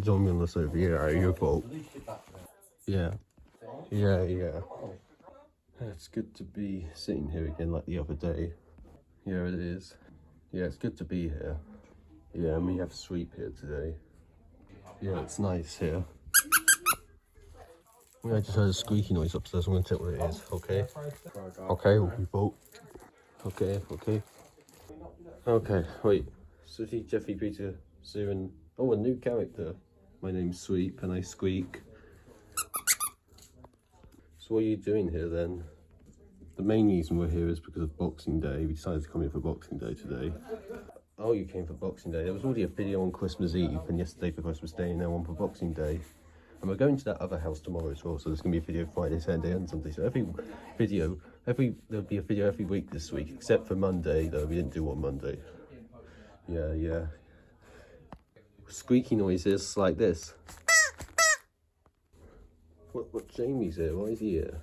Join me on the sofa. Yeah, your fault. Yeah. Yeah. It's good to be sitting here again like the other day. Yeah, it is. Yeah, it's good to be here. Yeah, and we have Sweep here today. Yeah, it's nice here. Yeah, I just heard a squeaky noise upstairs. I'm going to check what it is, okay? Okay, we vote. Okay. Okay, wait. Sooty, Jeffy, Peter, Sue, and... Oh, a new character. My name's Sweep, and I squeak. So what are you doing here, then? The main reason we're here is because of Boxing Day. We decided to come here for Boxing Day today. Oh, you came for Boxing Day. There was already a video on Christmas Eve, and yesterday for Christmas Day, and now one for Boxing Day. And we're going to that other house tomorrow as well, so there's going to be a video Friday, Saturday, and Sunday. So there'll be a video every week this week, except for Monday, though we didn't do one Monday. Yeah. Squeaky noises like this. What Jamie's here? Why is he here?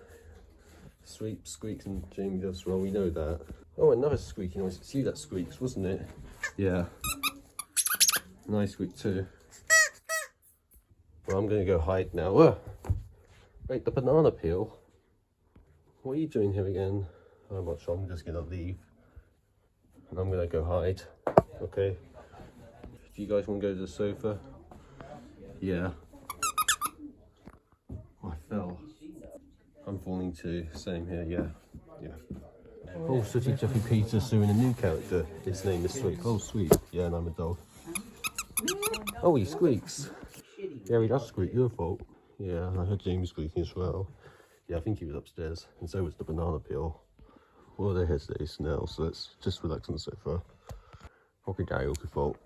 Sweep squeaks and Jamie does well, we know that. Oh, another squeaky noise. It's you that squeaks, wasn't it? Yeah. Nice squeak too. Well, I'm going to go hide now. Wait, the banana peel? What are you doing here again? I'm not sure. I'm just going to leave. And I'm going to go hide. Okay? Do you guys want to go to the sofa? Yeah. Oh, I fell. I'm falling too. Same here, yeah. Oh, Sooty, Jeffy, Peter, Sue, and a new character. His name is Sweep. Oh, Sweep. Yeah, and I'm a dog. Oh, he squeaks. Yeah, he does squeak, your fault. Yeah, I heard Jamie squeaking as well. Yeah, I think he was upstairs, and so was the banana peel. Well, they're here today now, so let's just relax on the sofa. Okay, Daddy, your fault.